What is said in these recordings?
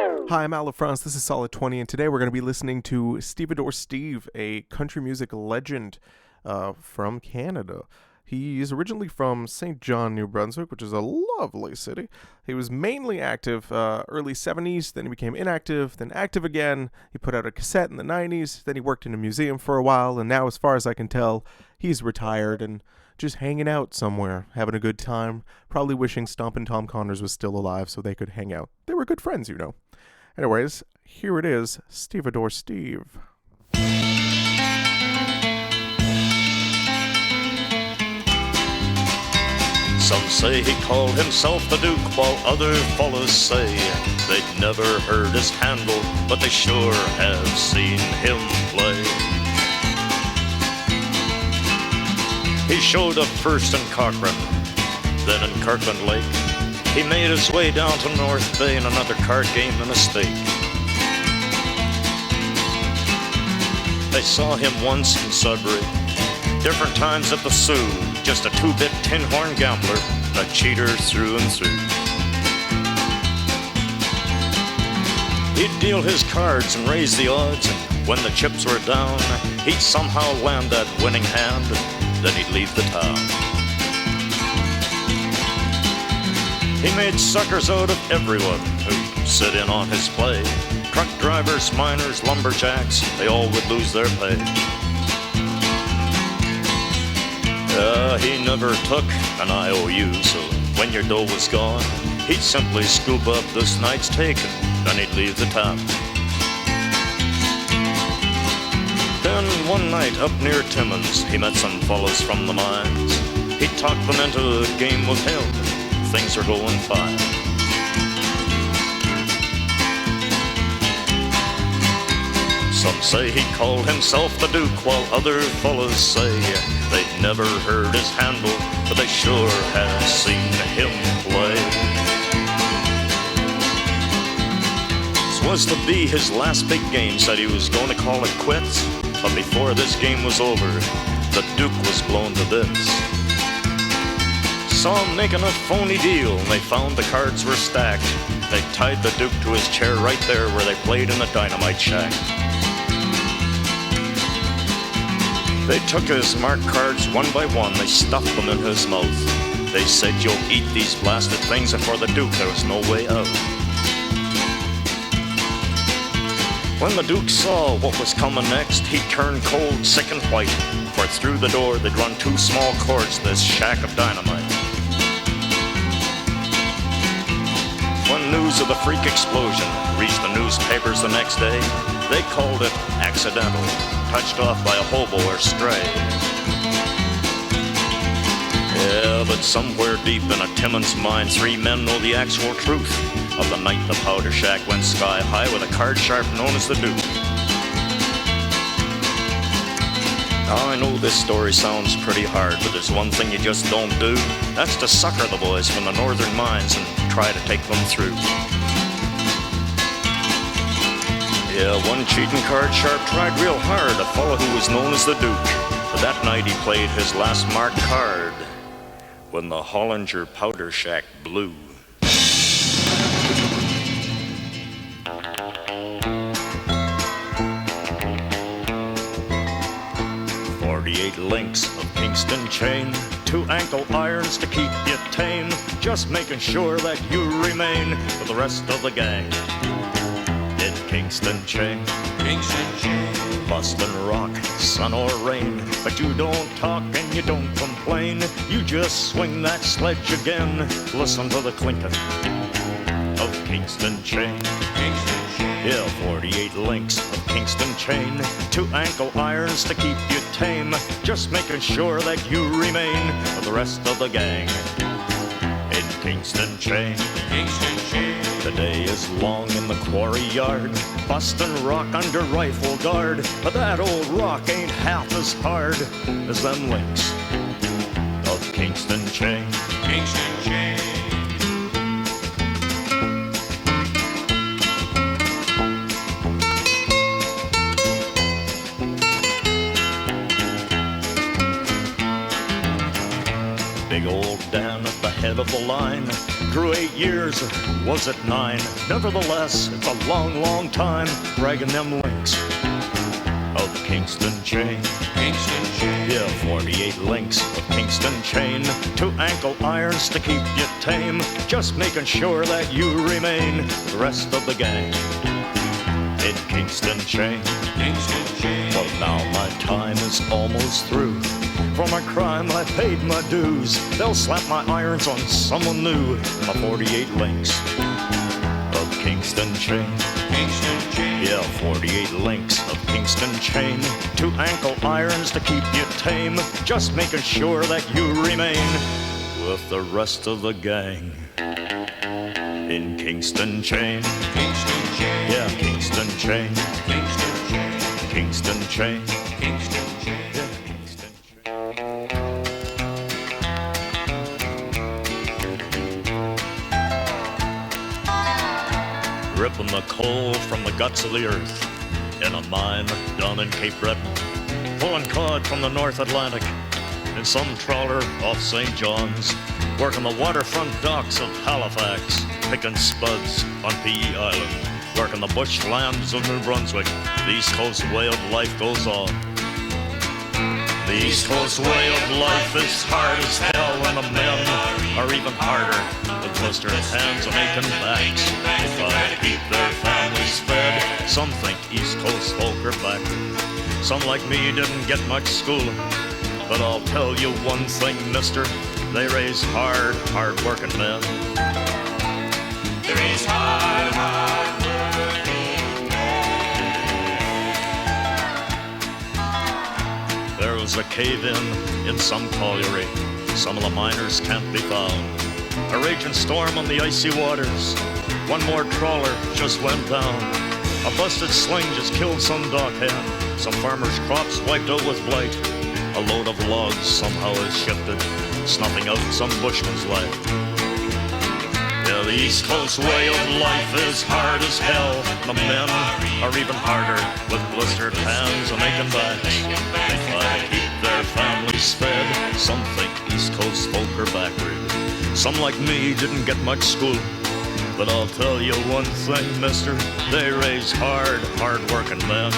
Hi, I'm Al LaFrance. This is Solid 20, and today we're going to be listening to Stevedore Steve, a country music legend from Canada. He is originally from St. John, New Brunswick, which is a lovely city. He was mainly active early 70s, then he became inactive, then active again. He put out a cassette in the 90s, then he worked in a museum for a while, and now, as far as I can tell, he's retired and just hanging out somewhere, having a good time, probably wishing Stompin' Tom Connors was still alive so they could hang out. They were good friends, you know. Anyways, here it is, Stevedore Steve. Some say he called himself the Duke, while other fellows say they'd never heard his handle, but they sure have seen him play. He showed up first in Cochrane, then in Kirkland Lake. He made his way down to North Bay in another card game and a stake. They saw him once in Sudbury, different times at the Sioux, just a two-bit tin-horn gambler, a cheater through and through. He'd deal his cards and raise the odds, and when the chips were down, he'd somehow land that winning hand, then he'd leave the town. He made suckers out of everyone who'd sit in on his play. Truck drivers, miners, lumberjacks, they all would lose their pay. He never took an IOU, so when your dough was gone, he'd simply scoop up this night's take and then he'd leave the town. Then one night up near Timmins, he met some fellows from the mines. He talked them into a game with him. Things were going fine. Some say he called himself the Duke, while other fellas say they'd never heard his handle, but they sure have seen him play. This was to be his last big game, said he was going to call it quits, but before this game was over, the Duke was blown to bits. Saw him making a phony deal, and they found the cards were stacked. They tied the Duke to his chair right there where they played in the dynamite shack. They took his marked cards one by one, they stuffed them in his mouth. They said, "You'll eat these blasted things," and for the Duke there was no way out. When the Duke saw what was coming next, he turned cold, sick and white, for through the door they'd run two small cords to this shack of dynamite. When news of the freak explosion reached the newspapers the next day, they called it accidental, touched off by a hobo or stray. Yeah, but somewhere deep in a Timmins mine, three men know the actual truth of the night the powder shack went sky high with a card sharp known as the Duke. Now, I know this story sounds pretty hard, but there's one thing you just don't do. That's to sucker the boys from the northern mines and try to take them through. Yeah, one cheating card sharp tried real hard, a fellow who was known as the Duke. But that night he played his last marked card when the Hollinger powder shack blew. Eight links of Kingston Chain, 2 ankle irons to keep you tame, just making sure that you remain with the rest of the gang. In Kingston Chain, bustin' rock, sun or rain, but you don't talk and you don't complain. You just swing that sledge again. Listen to the clinking of Kingston Chain. Yeah, 48 links of Kingston Chain, 2 ankle irons to keep you tame, just making sure that you remain with the rest of the gang. In Kingston Chain, the day is long in the quarry yard, bustin' rock under rifle guard, but that old rock ain't half as hard as them links of Kingston Chain. Big old Dan at the head of the line through 8 years, was it 9? Nevertheless, it's a long, long time dragging them links of Kingston Chain. Kingston Chain. Yeah, 48 links of Kingston Chain, 2 ankle irons to keep you tame, just making sure that you remain the rest of the gang in Kingston Chain. Kingston Chain. Well, now my time is almost through. For my crime, I paid my dues. They'll slap my irons on someone new. My 48 links of Kingston Chain. Kingston Chain. Yeah, 48 links of Kingston Chain, 2 ankle irons to keep you tame, just making sure that you remain with the rest of the gang in Kingston Chain. Kingston Chain. Yeah, Kingston Chain. Kingston Chain. Kingston Chain. Kingston Chain. Ripping the coal from the guts of the earth in a mine down in Cape Breton, pulling cod from the North Atlantic in some trawler off St. John's, working the waterfront docks of Halifax, picking spuds on P.E. Island, working the bush lands of New Brunswick. The East Coast way of life goes on. The East Coast way of life is hard as hell, and the men are even harder, with blistered hands and aching backs. They try to keep their families fed. Some think East Coast folk are backward. Some like me didn't get much schooling. But I'll tell you one thing, mister, they raise hard-working men. They raise hard-working men. There was a cave-in some colliery. Some of the miners can't be found. A raging storm on the icy waters. One more trawler just went down. A busted sling just killed some dock hand. Some farmers' crops wiped out with blight. A load of logs somehow has shifted, snuffing out some bushman's life. Yeah, the East Coast way of life is hard as hell. The men are even harder, with blistered hands and aching backs. They try to keep their families fed. Some think East Coast folk are backward. Some like me didn't get much school. But I'll tell you one thing, mister, they raise hard-working men.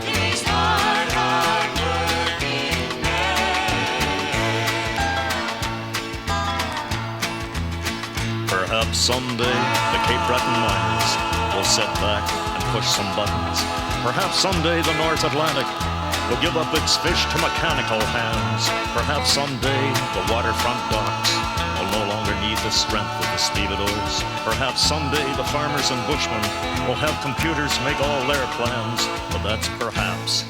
They raise hard-working men. Perhaps someday the Cape Breton miners will sit back and push some buttons. Perhaps someday the North Atlantic will give up its fish to mechanical hands. Perhaps someday the waterfront docks will no longer need the strength of the stevedores. Perhaps someday the farmers and bushmen will have computers make all their plans. But that's perhaps.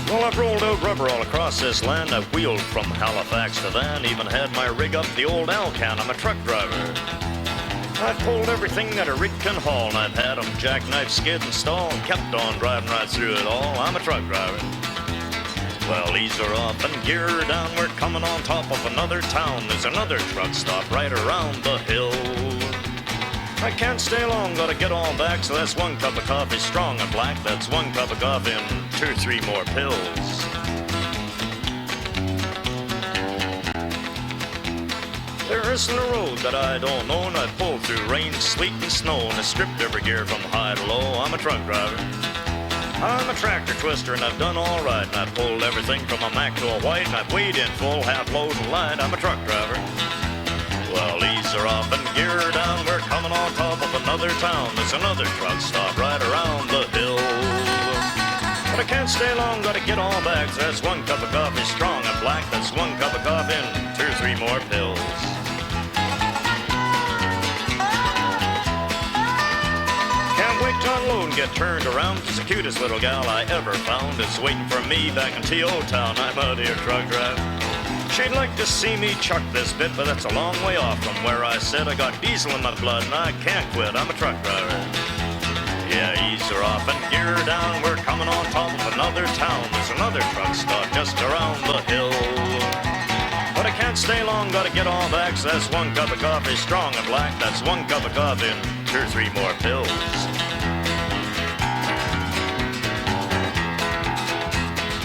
Well, I've rolled out rubber all across this land. I've wheeled from Halifax to Van. Even had my rig up the old Alcan. I'm a truck driver. I've pulled everything that a rig can haul, and I've had 'em jackknife, skid, and stall, and kept on driving right through it all. I'm a truck driver. Well, ease are off and gear are down. We're coming on top of another town. There's another truck stop right around the hill. I can't stay long, gotta get on back, so that's 1 cup of coffee, strong and black. That's 1 cup of coffee and 2 or 3 more pills. There isn't a road that I don't know, and I've pulled through rain, sleet, and snow, and I've stripped every gear from high to low. I'm a truck driver. I'm a tractor twister, and I've done all right, and I've pulled everything from a Mac to a White, and I've weighed in full, half load and light. I'm a truck driver. Well, ease are off and gear are down. We're coming on top of another town. There's another truck stop right around the hill. But I can't stay long, gotta get on back. So that's 1 cup of coffee, strong and black. That's 1 cup of coffee and 2 or 3 more pills. Can't wait to unload and get turned around, 'cause the cutest little gal I ever found is waiting for me back in T.O. Town. I'm out here truck driving. She'd like to see me chuck this bit, but that's a long way off from where I sit. I got diesel in my blood and I can't quit. I'm a truck driver. Yeah, ease are off and gear down. We're coming on top of another town. There's another truck stop just around the hill. But I can't stay long, gotta get on back. So that's 1 cup of coffee, strong and black. That's 1 cup of coffee and 2 or 3 more pills.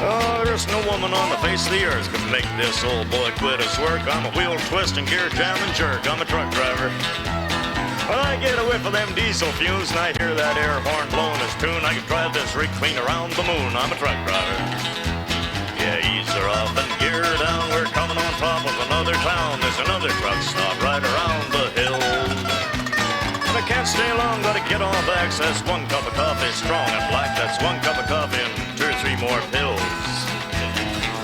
Oh, there's no woman on the face of the earth could make this old boy quit his work. I'm a wheel twist and gear jam and jerk. I'm a truck driver. When I get a whiff of them diesel fumes and I hear that air horn blowing its tune, I can drive this rig clean around the moon. I'm a truck driver. Yeah, ease her off and gear her down. We're coming on top of another town. There's another truck stop right around the hill. And I can't stay long, gotta get on back. Says 1 cup of coffee, strong and black. That's 1 cup of coffee and 2 or 3 more pills.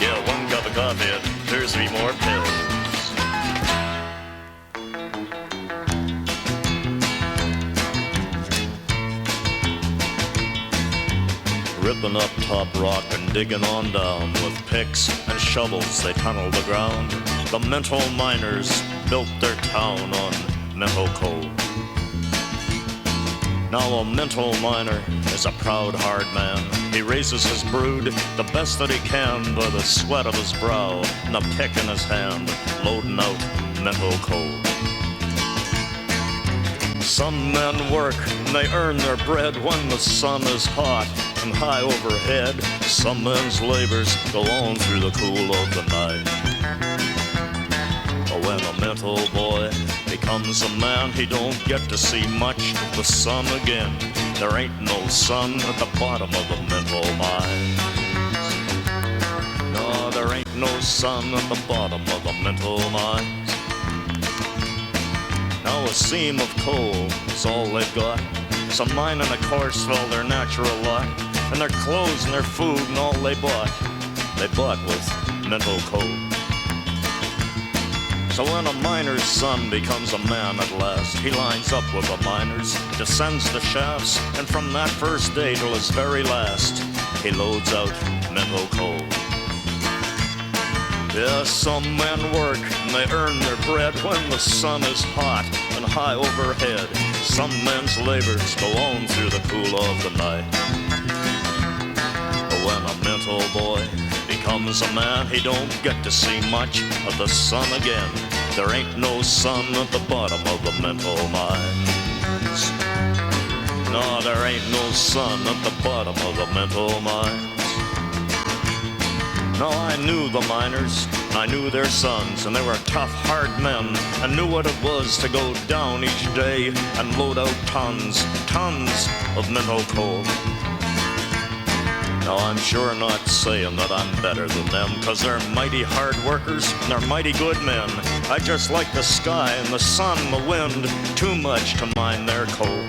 Yeah, 1 cup of coffee and 2 or 3 more pills. Ripping up top rock and digging on down. With picks and shovels they tunnel the ground. The Minto Miners built their town on Minto coal. Now a Minto Miner is a proud, hard man. He raises his brood the best that he can by the sweat of his brow and a pick in his hand, loading out Minto coal. Some men work and they earn their bread when the sun is hot and high overhead. Some men's labors go on through the cool of the night. But when a Minto boy becomes a man, he don't get to see much of the sun again. There ain't no sun at the bottom of the Minto mines. No, there ain't no sun at the bottom of the Minto mines. Now a seam of coal is all they've got. Some mine and a course fell their natural lot. And their clothes and their food and all they bought with Minto coal. So when a miner's son becomes a man at last, he lines up with the miners, descends the shafts, and from that first day till his very last, he loads out Minto coal. Yeah, some men work and they earn their bread when the sun is hot and high overhead. Some men's labors go on through the cool of the night. But when a Minto boy becomes a man, he don't get to see much of the sun again. There ain't no sun at the bottom of the Minto mines. No, there ain't no sun at the bottom of the Minto mines. No, I knew the miners, and I knew their sons, and they were tough, hard men, and knew what it was to go down each day and load out tons of Minto coal. Now, I'm sure not saying that I'm better than them, 'cause they're mighty hard workers, and they're mighty good men. I just like the sky and the sun, the wind, too much to mind their coal.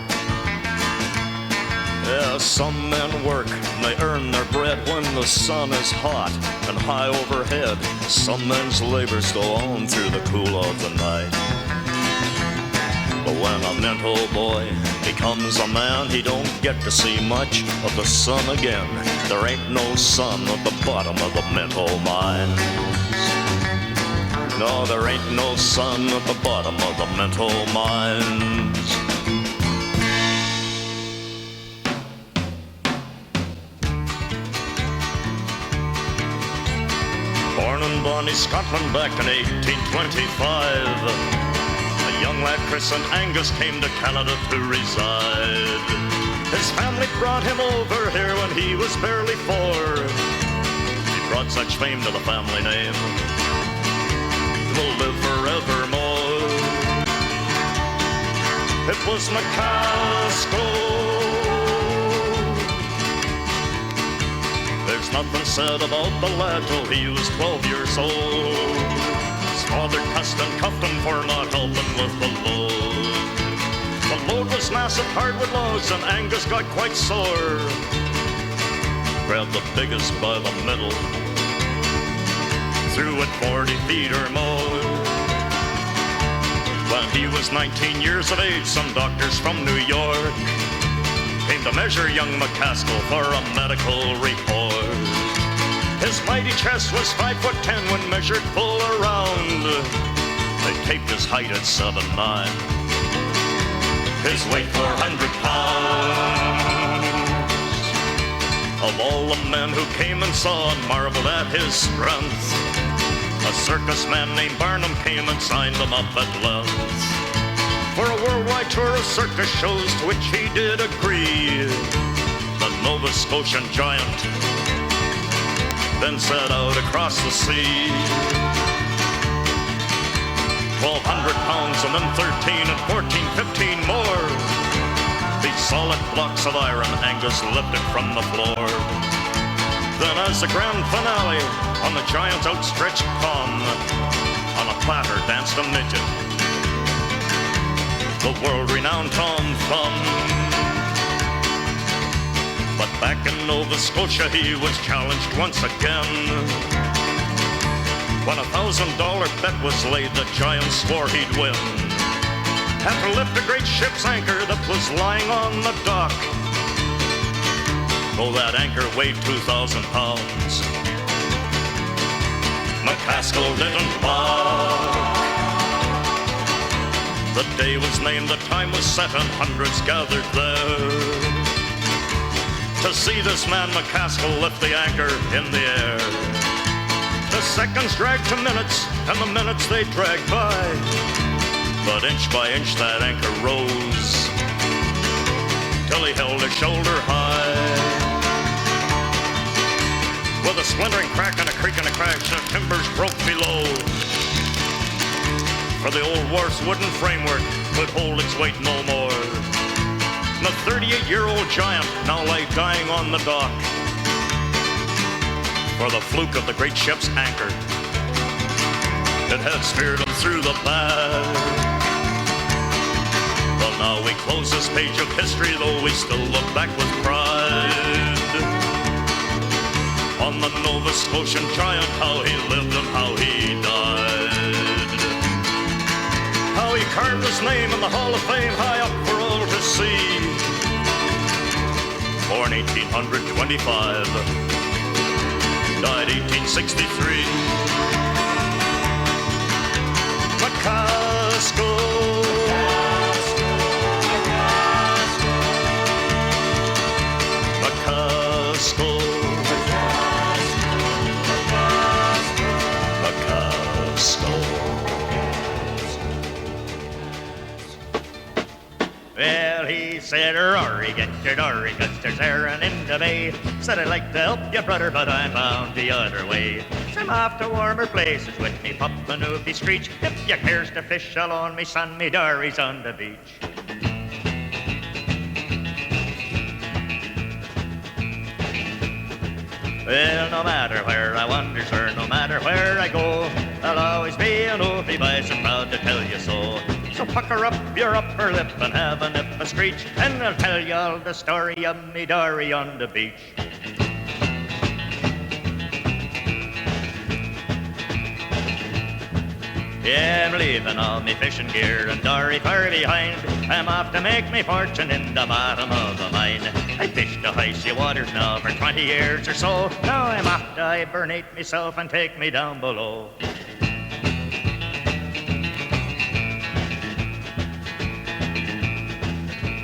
Yeah, some men work and they earn their bread when the sun is hot and high overhead. Some men's labors go on through the cool of the night. But when a Minto boy becomes a man, he don't get to see much of the sun again. There ain't no sun at the bottom of the Minto mines. No, there ain't no sun at the bottom of the Minto mines. Born in Bonnie, Scotland back in 1825, a young lad christened Angus came to Canada to reside. His family brought him over here when he was barely 4. He brought such fame to the family name, it will live forevermore. It was McAskill. There's nothing said about the lad till he was 12 years old. His father cussed and cuffed him for not helping with the load. The load was massive hardwood logs and Angus got quite sore. Grabbed the biggest by the middle, threw it 40 feet or more. When he was 19 years of age, some doctors from New York came to measure young McAskill for a medical report. His mighty chest was 5'10" when measured full around. They taped his height at 7'9", his weight 400 pounds. Of all the men who came and saw and marveled at his strength, a circus man named Barnum came and signed him up at length for a worldwide tour of circus shows, to which he did agree. The Nova Scotian giant then set out across the sea. 1,200 pounds and then 13 and 14, 15 more. These solid blocks of iron Angus lifted from the floor. Then as the grand finale on the giant's outstretched palm, on a platter danced a midget, the world-renowned Tom Thumb. But back in Nova Scotia he was challenged once again. When $1,000 bet was laid, the giant swore he'd win. Had to lift a great ship's anchor that was lying on the dock. Though that anchor weighed 2,000 pounds, McAskill didn't balk. The day was named, the time was set, and hundreds gathered there to see this man McAskill lift the anchor in the air. The seconds dragged to minutes, and the minutes they dragged by. But inch by inch that anchor rose, till he held his shoulder high. With a splintering crack and a creak and a crash, the timbers broke below. For the old wharf's wooden framework could hold its weight no more. The 38-year-old giant now lay dying on the dock, for the fluke of the great ship's anchor, it had speared him through the back. Well, now we close this page of history, though we still look back with pride on the Nova Scotian giant, how he lived and how he died. How he carved his name in the Hall of Fame high up for all to see. Born 1825, died 1863. McAskill. McAskill. Well, he said, Rory, get your dory, 'cause there's herring in the bay. Said, I'd like to help you, brother, but I'm bound the other way. So I'm off to warmer places with me pup and oofy screech. If you cares to fish alone, me son, me dory's on the beach. Well, no matter where I wander, sir, no matter where I go, I'll always be an oofy bison, proud to tell you so. So pucker up your upper lip and have a nip a screech, and I'll tell you all the story of me dory on the beach. Yeah, I'm leaving all me fishing gear and dory far behind. I'm off to make me fortune in the bottom of a mine. I fished the icy waters now for 20 years or so. Now I'm off to hibernate myself and take me down below.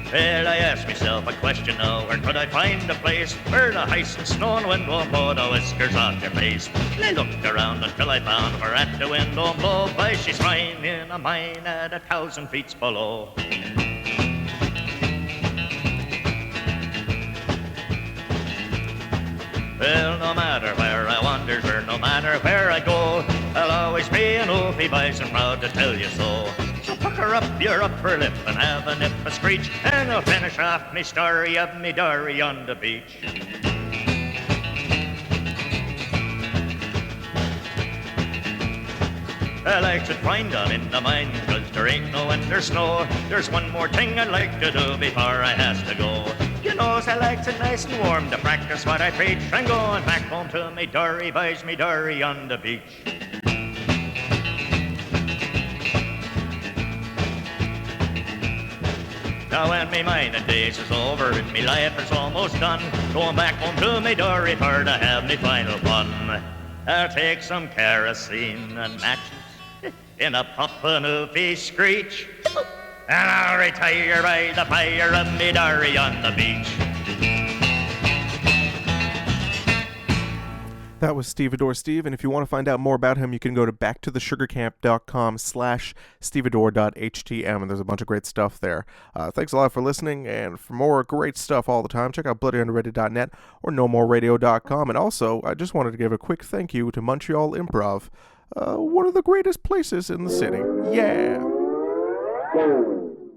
Well, I asked myself a question now, where could I find a place where the ice and snow and wind won't blow the whiskers off your face? And I looked around until I found her at the window blow, by she's fine in a mine at 1,000 feet below. Well, no matter where I wander, or no matter where I go, I'll always be an oofy bison, proud to tell you so. So pucker up your upper lip and have a nip a screech, and I'll finish off me story of me dory on the beach. I like to find on in the mine, 'cause there ain't no winter snow. There's one more thing I'd like to do before I has to go. You know, I likes it nice and warm to practice what I preach, and going back home to me dory, buys me dory on the beach. Now when me mining days is over and me life is almost done, going back home to me dory for to have me final fun. I'll take some kerosene and matches in a puffin' oofy screech, and I'll retire by the fire of me dory on the beach. That was Stevedore Steve, and if you want to find out more about him, you can go to backtothesugarcamp.com/stevedore.htm, and there's a bunch of great stuff there. Thanks a lot for listening, and for more great stuff all the time, check out bloodyunderrated.net or nomoreradio.com. And also, I just wanted to give a quick thank you to Montreal Improv, one of the greatest places in the city. Yeah!